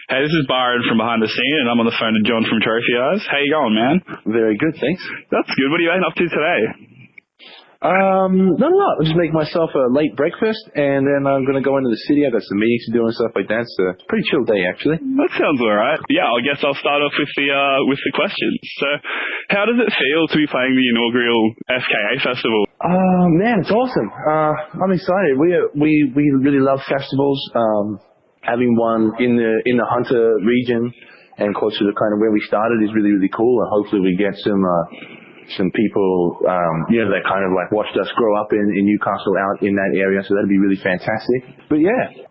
Hey, this is Byron from Behind the Scene, and I'm on the phone to John from Trophy Eyes. How you going, man? Very good, thanks. That's good. What are you up to today? Not a lot. I'll just make myself a late breakfast, and then I'm going to go into the city. I've got some meetings to do and stuff like that. So it's a pretty chill day, actually. That sounds all right. Yeah, I guess I'll start off with the questions. So, how does it feel to be playing the inaugural FKA Festival? Man, it's awesome. I'm excited. We really love festivals. Having one in the Hunter region and close to the kind of where we started is really, really cool. And hopefully we get some people, that kind of like watched us grow up in Newcastle out in that area. So that'd be really fantastic. But yeah,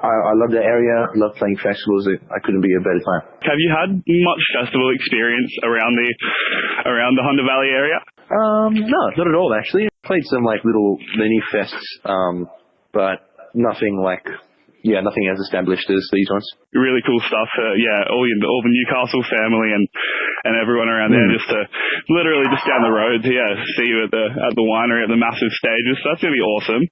I love that area. I love playing festivals. I couldn't be a better time. Have you had much festival experience around the Hunter Valley area? No, not at all actually. I played some like little mini fests, but nothing nothing as established as these ones. Really cool stuff. All the Newcastle family and everyone around there just to literally just down the road to see you at the winery at the massive stages. So that's gonna be awesome.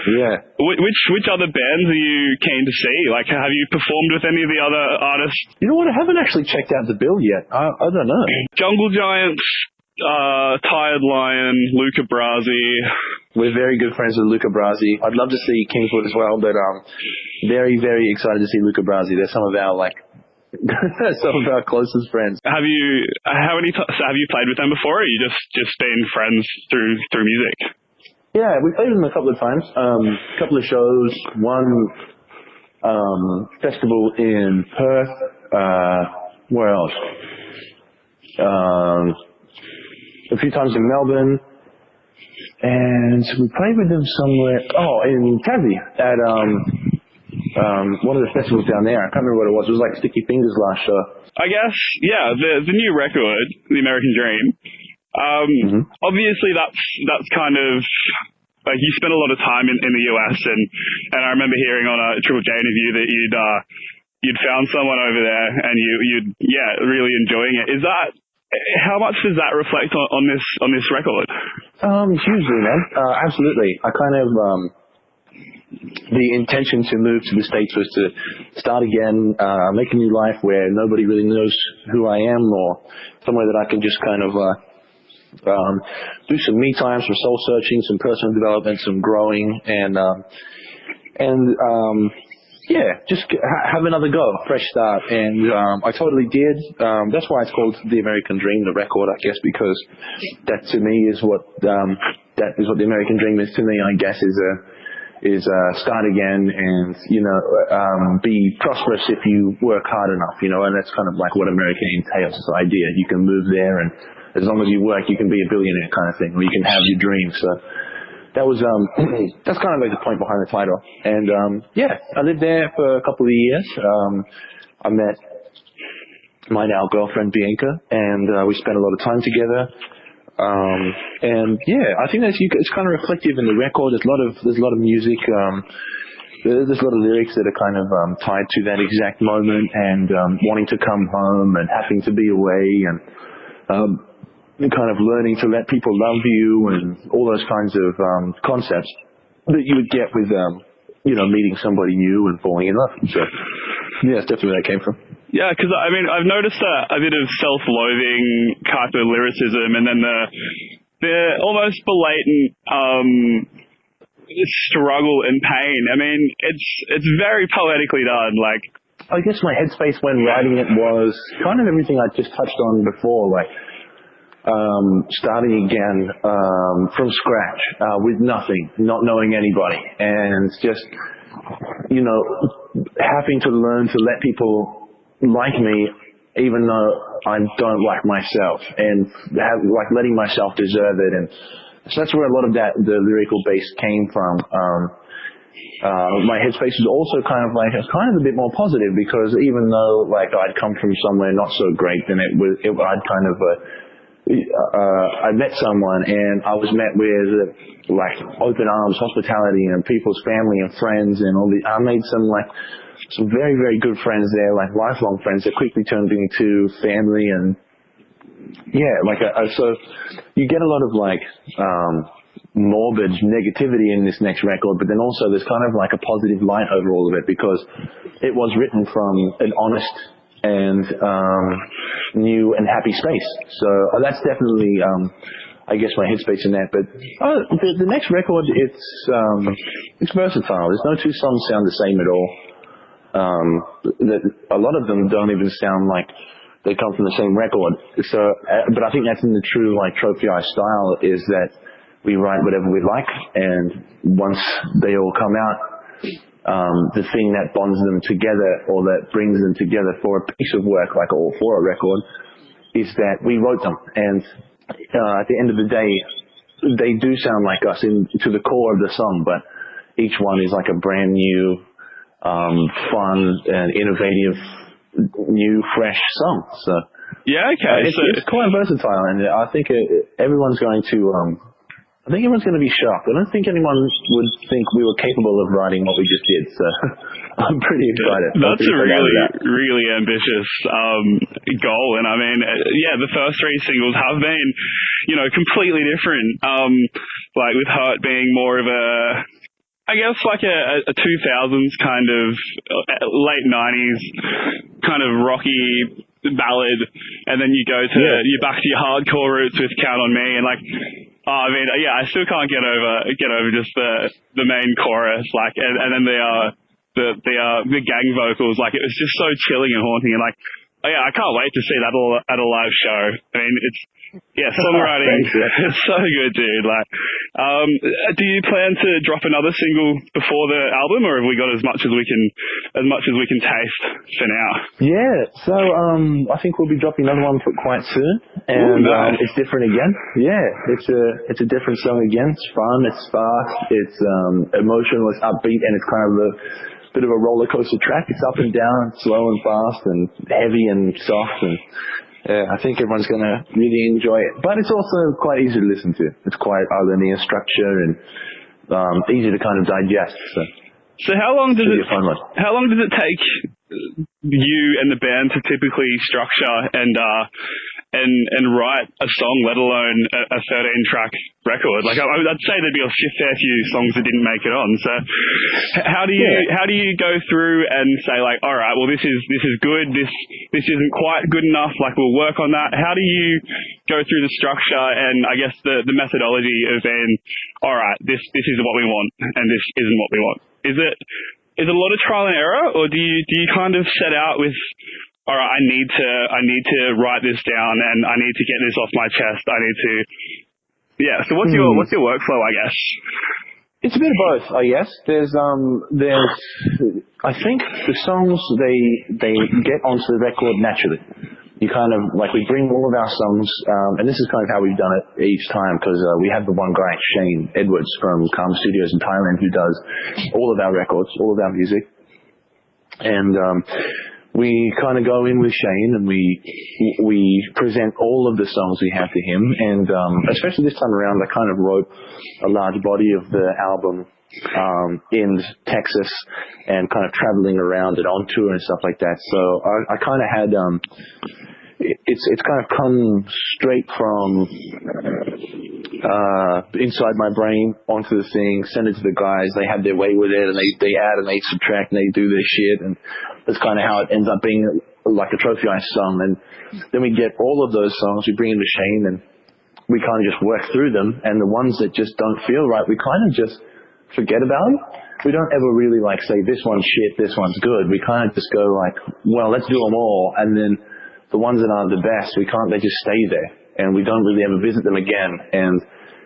Yeah. Which other bands are you keen to see? Like, have you performed with any of the other artists? You know what? I haven't actually checked out the bill yet. I don't know. Jungle Giants, Tired Lion, Luca Brasi. We're very good friends with Luca Brasi. I'd love to see Kingswood as well, but very, very excited to see Luca Brasi. They're some of our some of our closest friends. Have you played with them before, or you just been friends through music? Yeah, we played with them a couple of times. A couple of shows. One festival in Perth. Where else? A few times in Melbourne. And we played with them somewhere, in Tassie, at one of the festivals down there. I can't remember what it was. It was like Sticky Fingers last show. I guess, yeah, the new record, The American Dream, obviously that's kind of, like, you spent a lot of time in the US, and I remember hearing on a Triple J interview that you'd found someone over there, and you'd really enjoying it. How much does that reflect on this record? Hugely, man. Absolutely. I kind of, the intention to move to the States was to start again, make a new life where nobody really knows who I am, or somewhere that I can just kind of, do some me time, some soul searching, some personal development, some growing, and just have another go, fresh start, and I totally did. That's why it's called The American Dream, the record, I guess, because that to me is what The American Dream is to me. I guess is start again and be prosperous if you work hard enough, and that's kind of like what America entails. This idea you can move there, and as long as you work, you can be a billionaire kind of thing, or you can have your dreams. So. That was, that's kind of like the point behind the title. And, I lived there for a couple of years. I met my now girlfriend, Bianca, and we spent a lot of time together. I think it's kind of reflective in the record. There's a lot of music, there's a lot of lyrics that are kind of tied to that exact moment, and wanting to come home and having to be away, and kind of learning to let people love you, and all those kinds of concepts that you would get with meeting somebody new and falling in love. So yeah, that's definitely where that came from. Yeah, because I mean, I've noticed a bit of self-loathing type of lyricism, and then the almost blatant struggle and pain. I mean, it's very poetically done. Like, I guess my headspace when writing it was kind of everything I just touched on before, like starting again from scratch with nothing, not knowing anybody, and just having to learn to let people like me even though I don't like myself, and letting myself deserve it. And so that's where a lot of the lyrical base came from. My headspace is also kind of a bit more positive, because even though I'd come from somewhere not so great, then I met someone, and I was met with open arms, hospitality, and people's family and friends, and I made some very, very good friends there, lifelong friends that quickly turned into family. And so you get a lot of morbid negativity in this next record, but then also there's kind of like a positive light over all of it because it was written from an honest and new and happy space. So that's definitely, I guess, my headspace in that. But the next record, it's versatile. There's no two songs sound the same at all. A lot of them don't even sound like they come from the same record. So, but I think that's in the true like Trophy Eye style, is that we write whatever we like, and once they all come out, the thing that bonds them together or that brings them together for a piece of work, like or for a record, is that we wrote them. And at the end of the day, they do sound like us to the core of the song, but each one is like a brand new, fun and innovative, new, fresh song. So yeah, okay. It's quite versatile, and I think everyone's going to. I think everyone's going to be shocked. I don't think anyone would think we were capable of writing what we just did. So I'm pretty excited. That's a really ambitious goal, and I mean, the first three singles have been, completely different. Like with Hurt being more of I guess like a 2000s kind of late 90s kind of rocky ballad, and then you go to you're back to your hardcore roots with Count on Me, and like I still can't get over just the main chorus, like, and then the gang vocals, like it was just so chilling and haunting, and like I can't wait to see that at a live show. I mean, it's songwriting. It's so good, dude. Like, do you plan to drop another single before the album, or have we got as much as we can taste for now? Yeah. So I think we'll be dropping another one quite soon, and nice. It's different again. Yeah, it's a different song again. It's fun. It's fast. It's emotional. It's upbeat, and it's kind of a bit of a roller coaster track. It's up and down, slow and fast, and heavy and soft, and I think everyone's going to really enjoy it. But it's also quite easy to listen to. It's quite linear structure and easy to kind of digest. So how long does it take you and the band to typically structure and write a song, let alone a 13-track record? Like I'd say there'd be a fair few songs that didn't make it on. So how do you go through and say like, all right, well this is good, this isn't quite good enough, like we'll work on that? How do you go through the structure and I guess the methodology of saying, all right, this is what we want and this isn't what we want? Is it a lot of trial and error, or do you kind of set out with, all right, I need to write this down and I need to get this off my chest. So what's your workflow, I guess? It's a bit of both, I guess. There's I think the songs they get onto the record naturally. You kind of like, we bring all of our songs, and this is kind of how we've done it each time, because we have the one guy, Shane Edwards from Calm Studios in Thailand, who does all of our records, all of our music, and we kind of go in with Shane and we present all of the songs we have to him, and especially this time around, I kind of wrote a large body of the album in Texas and kind of traveling around and on tour and stuff like that. So I kind of had it's kind of come straight from inside my brain onto the thing, send it to the guys, they have their way with it, and they add and they subtract and they do their shit, and that's kind of how it ends up being like a Trophy Eye song. And then we get all of those songs, we bring them to Shane, and we kind of just work through them, and the ones that just don't feel right, we kind of just forget about them. We don't ever really like say this one's shit, this one's good. We kind of just go like, well, let's do them all, and then the ones that aren't the best, they just stay there, and we don't really ever visit them again. And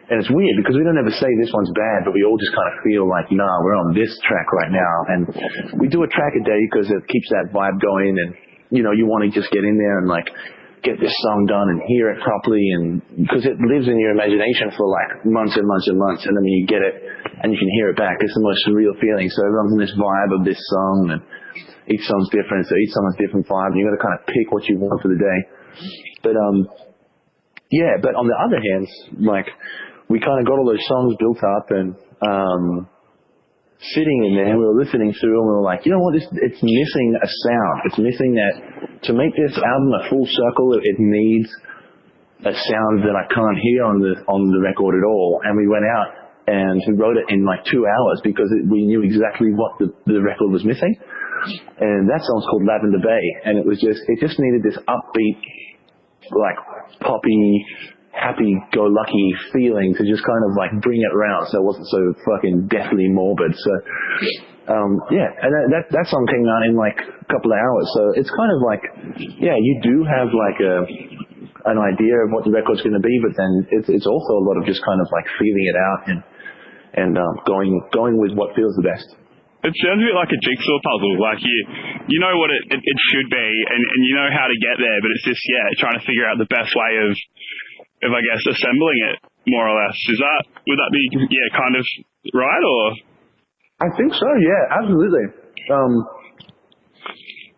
it's weird because we don't ever say this one's bad, but we all just kind of feel like, nah, we're on this track right now. And we do a track a day because it keeps that vibe going, and you want to just get in there and like get this song done and hear it properly, and because it lives in your imagination for like months and months and months, and then when you get it and you can hear it back, it's the most surreal feeling. So everyone's in this vibe of this song, and each song's different, so each song has different vibe, and you got to kind of pick what you want for the day. But but on the other hand, like, we kind of got all those songs built up, and sitting in there, we were listening through, and we were like, you know what, it's missing a sound. It's missing that. To make this album a full circle, it needs a sound that I can't hear on the record at all. And we went out and we wrote it in like 2 hours because we knew exactly what the record was missing. And that song's called Lavender Bay, and it just needed this upbeat, like poppy, happy-go-lucky feeling to just kind of like bring it around, so it wasn't so fucking deathly morbid. So and that song came out in like a couple of hours. So it's kind of like, you do have like an idea of what the record's going to be, but then it's also a lot of just kind of like feeling it out and going with what feels the best. It sounds a bit like a jigsaw puzzle. Like you know what it should be, and you know how to get there, but it's just trying to figure out the best way of I guess assembling it, more or less. Would that be kind of right, or? I think so. Yeah, absolutely.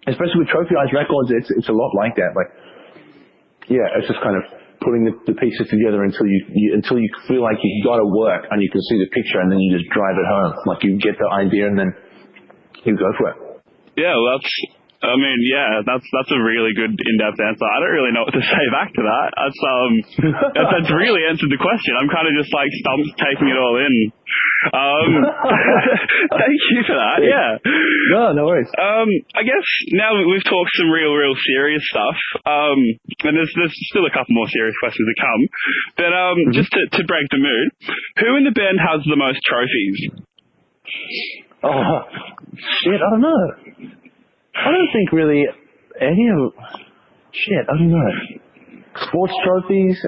Especially with trophy-ized records, it's a lot like that. Like, it's just kind of putting the pieces together until you feel like you've got to work and you can see the picture, and then you just drive it home. Like you get the idea and then you go for it. Yeah, well, that's a really good in-depth answer. I don't really know what to say back to that. That's really answered the question. I'm kind of just like stumped taking it all in. Thank you for that. Yeah. No worries. I guess now we've talked some real serious stuff. And there's still a couple more serious questions to come. But just to break the mood, who in the band has the most trophies? Oh shit! I don't know. I don't think really any of... Shit, I don't know. Sports trophies,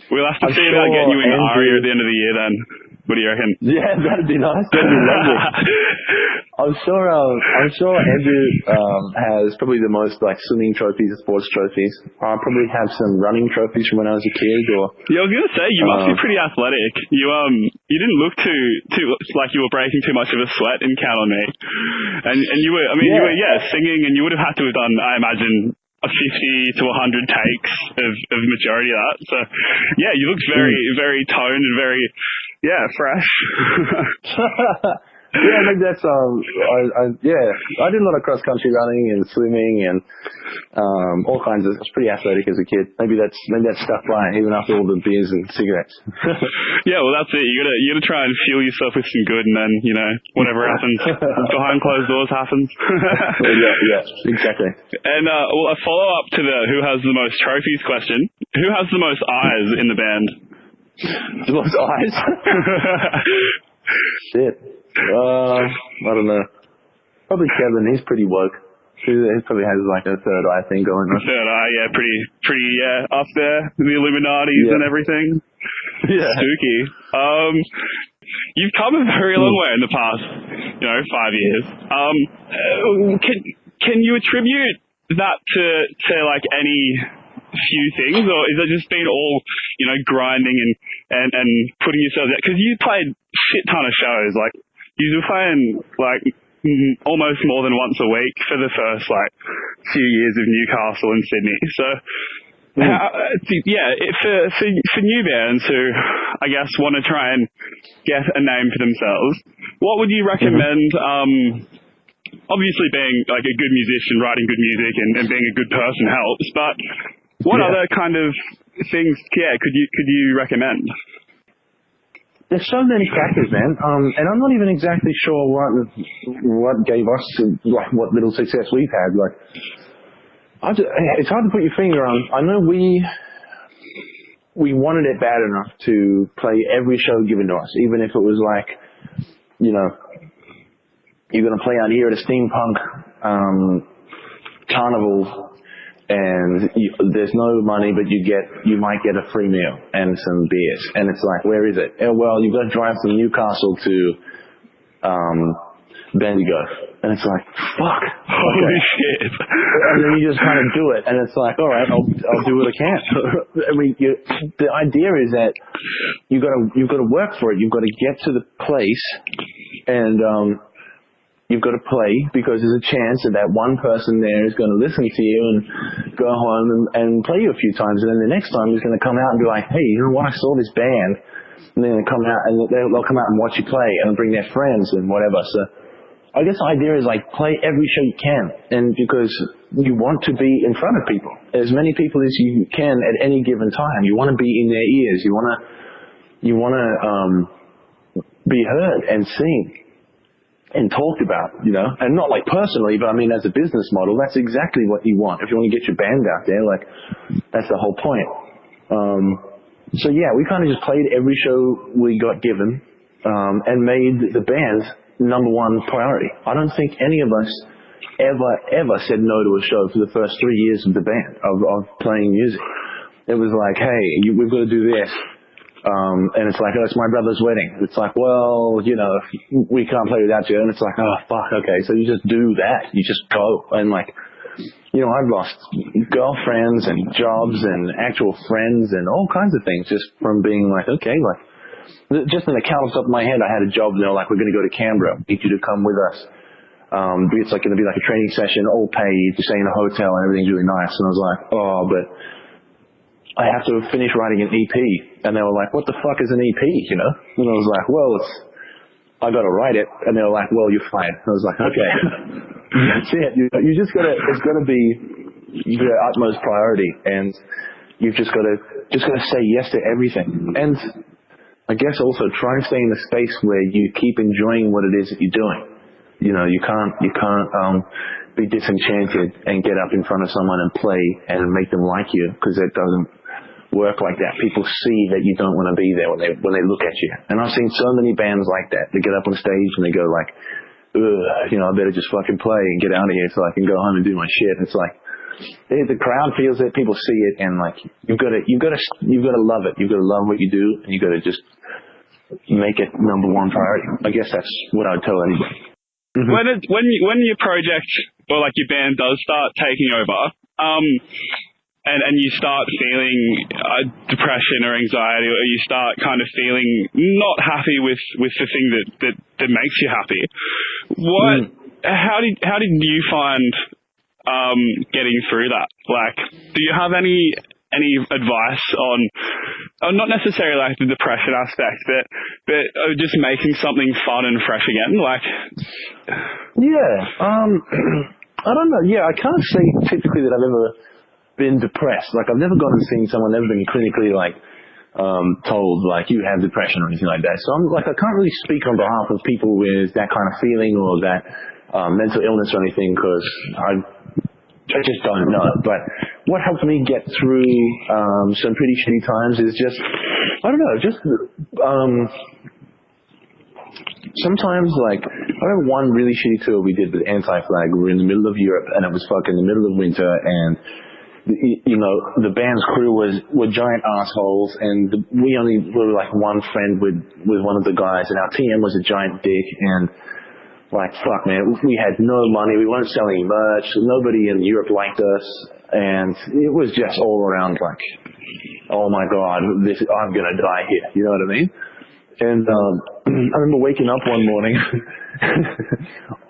We'll have to see about getting you in the ARIA at the end of the year then. What do you reckon? Yeah, that'd be nice. That'd be lovely. I'm sure Andrew has probably the most like swimming trophies, sports trophies. I probably have some running trophies from when I was a kid. I was gonna say you must be pretty athletic. You didn't look too like you were breaking too much of a sweat in Count on Me, and you were you were singing, and you would have had to have done, I imagine, 50 to 100 takes of majority of that. So you looked very toned and very fresh. I think that's I did a lot of cross country running and swimming and all kinds of. I was pretty athletic as a kid. Maybe that's stuck by even after all the beers and cigarettes. Well, that's it. You gotta try and fuel yourself with some good, and then whatever happens behind closed doors happens. Exactly. And a follow up to the who has the most trophies question. Who has the most eyes in the band? The most eyes? Shit. I don't know. Probably Kevin. He's pretty woke. He probably has like a third eye thing going on. Third eye, pretty up there. The Illuminatis and everything. Yeah. Spooky. You've come a very long way in the past, 5 years. Can you attribute that to like any few things, or is it just been all grinding and putting yourself out? Because you played shit ton of shows, like you were playing like almost more than once a week for the first like few years of Newcastle and Sydney. So for new bands who I guess want to try and get a name for themselves, what would you recommend? Obviously being like a good musician, writing good music and being a good person helps, but what other kind of things could you recommend? There's so many factors, man. And I'm not even exactly sure what gave us like what little success we've had. Like, it's hard to put your finger on. I know we wanted it bad enough to play every show given to us, even if it was like, you're going to play out here at a steampunk carnival. And there's no money, but you might get a free meal and some beers. And it's like, where is it? Well, you've got to drive from Newcastle to Bendigo. And it's like, fuck. Holy shit. And then you just kind of do it. And it's like, all right, I'll do what I can. I mean, the idea is that you've got to work for it. You've got to get to the place and you've got to play, because there's a chance that one person there is going to listen to you and go home and play you a few times, and then the next time he's going to come out and be like, hey, you know what, I saw this band, and then they'll come out and they'll come out and watch you play and bring their friends and whatever. So I guess the idea is like play every show you can, and because you want to be in front of people, as many people as you can at any given time. You want to be in their ears. You want to you want to be heard and seen and talked about, you know, and not like personally, but I mean as a business model, that's exactly what you want. If you want to get your band out there, like that's the whole point. So yeah, we kind of just played every show we got given, and made the band number one priority. I don't think any of us ever said no to a show for the first 3 years of the band, of playing music. It was like, hey, we've got to do this. And it's like, oh, it's my brother's wedding. It's like, well, you know, we can't play without you. And it's like, oh, fuck, okay. So you just do that. You just go. And like, you know, I've lost girlfriends and jobs and actual friends and all kinds of things just from being like, okay, like, just in the count off the top of my head, I had a job, and they're like, we're going to go to Canberra. Need you to come with us. It's like going to be like a training session, all paid, to stay in a hotel, and everything's really nice. And I was like, oh, but I have to finish writing an EP. And they were like, what the fuck is an EP, you know? And I was like, well, I got to write it. And they were like, well, you're fired. I was like, okay. That's it. You just got to, it's got to be your utmost priority. And you've just got to say yes to everything. And I guess also try and stay in a space where you keep enjoying what it is that you're doing. You know, you can't be disenchanted and get up in front of someone and play and make them like you, because it doesn't work like that. People see that you don't want to be there when they look at you. And I've seen so many bands like that. They get up on stage and they go like, ugh, you know, I better just fucking play and get out of here so I can go home and do my shit. It's like, the crowd feels it, people see it, and like, you've got to love it. You've got to love what you do, and you've got to just make it number one priority. I guess that's what I would tell anybody. Mm-hmm. When your project or like your band does start taking over, and you start feeling depression or anxiety, or you start kind of feeling not happy with the thing that makes you happy, how did you find getting through that? Like, do you have any advice on not necessarily like the depression aspect, but just making something fun and fresh again? Like, yeah, I don't know. Yeah, I can't say typically that I've ever been depressed. Like, I've never gone and seen someone, never been clinically like told like you have depression or anything like that. So I'm like, I can't really speak on behalf of people with that kind of feeling or that mental illness or anything, because I just don't know. But what helped me get through some pretty shitty times is just, I don't know, just sometimes, like, I remember one really shitty tour we did with Anti-Flag. We were in the middle of Europe, and it was fucking the middle of winter, and you know, the band's crew were giant assholes, and we only were like one friend with one of the guys, and our TM was a giant dick, and like, fuck, man, we had no money, we weren't selling merch, nobody in Europe liked us, and it was just all around like, oh my god, I'm gonna die here, you know what I mean? And I remember waking up one morning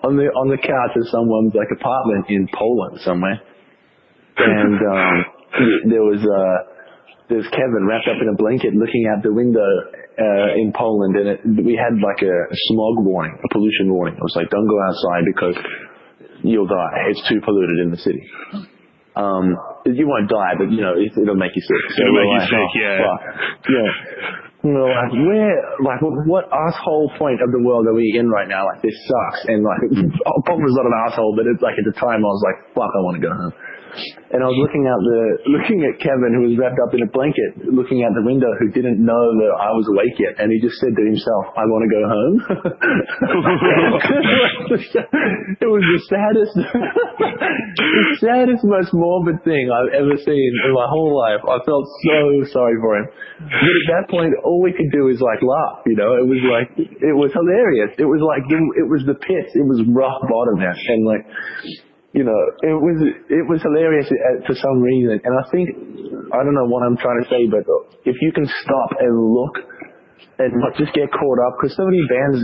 on the couch of someone's like apartment in Poland somewhere, and there was Kevin wrapped up in a blanket looking out the window in Poland, and we had like a smog warning, a pollution warning. It was like, don't go outside because you'll die. It's too polluted in the city. You won't die, but you know, it'll make you sick. So it'll make you like, sick, yeah. Fuck. Yeah. We're like, what asshole point of the world are we in right now? Like, this sucks. And like, Bob was not an asshole, but it's like, at the time I was like, fuck, I want to go home. And I was looking at Kevin, who was wrapped up in a blanket, looking out the window, who didn't know that I was awake yet, and he just said to himself, "I want to go home." It was the saddest, most morbid thing I've ever seen in my whole life. I felt so sorry for him. But at that point, all we could do is like laugh. You know, it was like, it was hilarious. It was like, it was the pits. It was rock bottom there, and like, you know, it was hilarious for some reason. And I think, I don't know what I'm trying to say, but if you can stop and look and not just get caught up, because so many bands,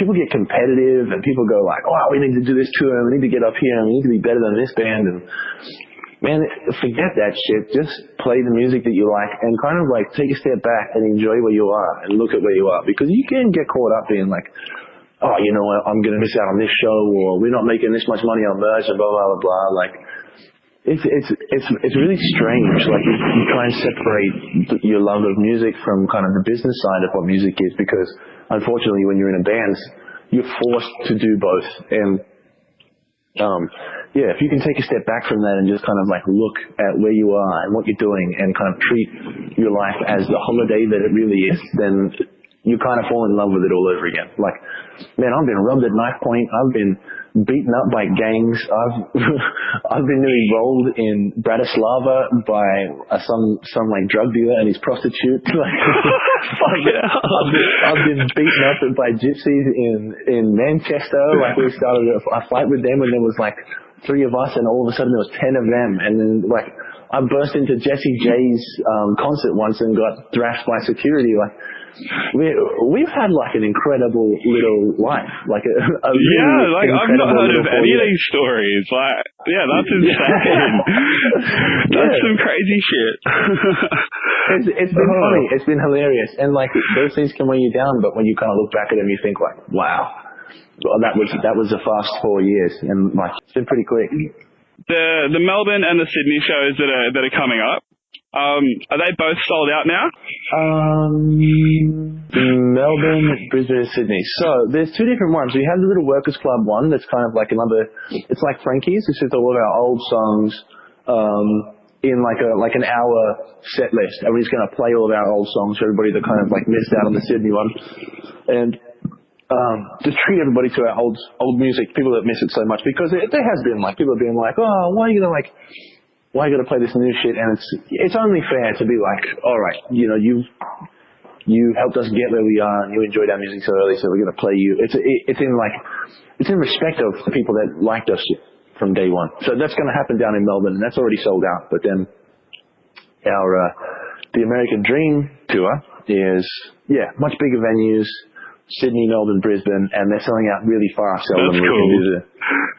people get competitive and people go like, oh, we need to do this tour, and we need to get up here, and we need to be better than this band. And man, forget that shit. Just play the music that you like and kind of like take a step back and enjoy where you are and look at where you are, because you can get caught up being like, oh, you know what, I'm going to miss out on this show, or we're not making this much money on merch, and blah, blah, blah, blah. Like, it's really strange. Like you try and separate your love of music from kind of the business side of what music is, because unfortunately, when you're in a band, you're forced to do both. And if you can take a step back from that and just kind of like look at where you are and what you're doing and kind of treat your life as the holiday that it really is, then you kind of fall in love with it all over again. Like, man, I've been rubbed at knife point. I've been beaten up by gangs. I've been nearly rolled in Bratislava by some like drug dealer and his prostitute. Like, I've been beaten up by gypsies in Manchester. Like, we started a fight with them, and there was like 3 of us, and all of a sudden there was 10 of them. And then like I burst into Jessie J's concert once and got thrashed by security. Like, we've had like an incredible little life, like a really I've not heard of any of these stories. Like, that's insane. That's some crazy shit. It's been funny. It's been hilarious, and like those things can weigh you down. But when you kind of look back at them, you think like, wow, well, that was a fast 4 years, and like it's been pretty quick. The Melbourne and the Sydney shows that are coming up. Are they both sold out now? Melbourne, Brisbane, and Sydney. So there's 2 different ones. We have the little Workers Club one that's kind of like it's like Frankie's. It's just all of our old songs in like an hour set list. And we're just going to play all of our old songs for everybody that kind of like missed out on the Sydney one. And just treat everybody to our old music, people that miss it so much. Because there has been like people being like, oh, why are you going to play this new shit? And it's only fair to be like, all right, you know, you helped us get where we are, and you enjoyed our music so early, so we're going to play you. It's in respect of the people that liked us from day one. So that's going to happen down in Melbourne, and that's already sold out. But then the American Dream tour is much bigger venues, Sydney, Melbourne, Brisbane, and they're selling out really fast. That's cool.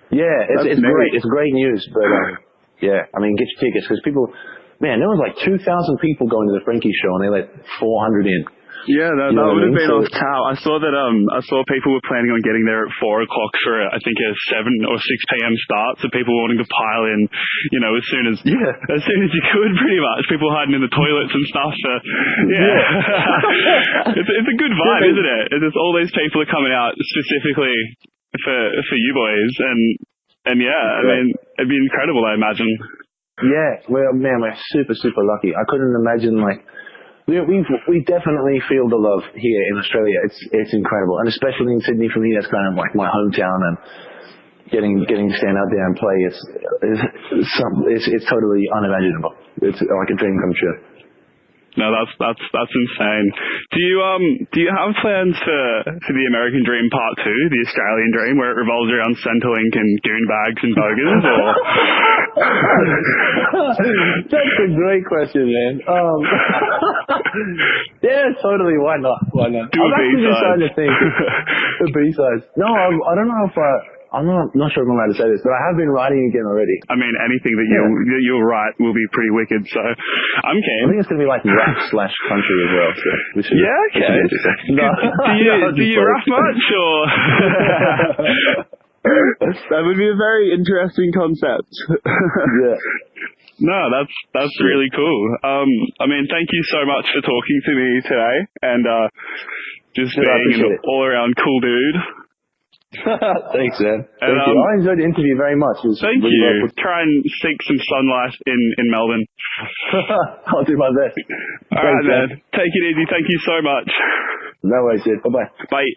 It's great. It's great news, but. I mean, get your tickets, because people, man, there was like 2,000 people going to the Frankie show, and they let 400 in. Yeah, that would have been off town. I saw that. I saw people were planning on getting there at 4 o'clock for I think a 7 or 6 p.m. start. So people wanting to pile in, you know, as soon as you could, pretty much. People hiding in the toilets and stuff. So, it's a good vibe, isn't it? It's just all these people are coming out specifically for you boys, and I mean, it'd be incredible, I imagine. Yeah, well, man, we're super, super lucky. I couldn't imagine, like, we definitely feel the love here in Australia. It's incredible, and especially in Sydney for me, that's kind of like my hometown, and getting to stand out there and play, it's totally unimaginable. It's like a dream come true. No, that's insane. Do you have plans for the American Dream Part 2, the Australian Dream, where it revolves around Centrelink and goonbags and bogans? Or that's a great question, man. Totally. Why not? I'm actually just trying to think. The B-sides. No, I don't know if I'm not sure if I'm allowed to say this, but I have been writing again already. I mean, anything that you'll write will be pretty wicked, so I'm keen. I think it's going to be like rap/country as well. So okay. Do you rap much, or? That would be a very interesting concept. Yeah. No, that's really cool. I mean, thank you so much for talking to me today, and just being an all-around cool dude. Thanks, man. Thank you. I enjoyed the interview very much. Thank you. Try and seek some sunlight in Melbourne. I'll do my best. All right, man. Take it easy. Thank you so much. No worries, dude. Bye-bye. Bye.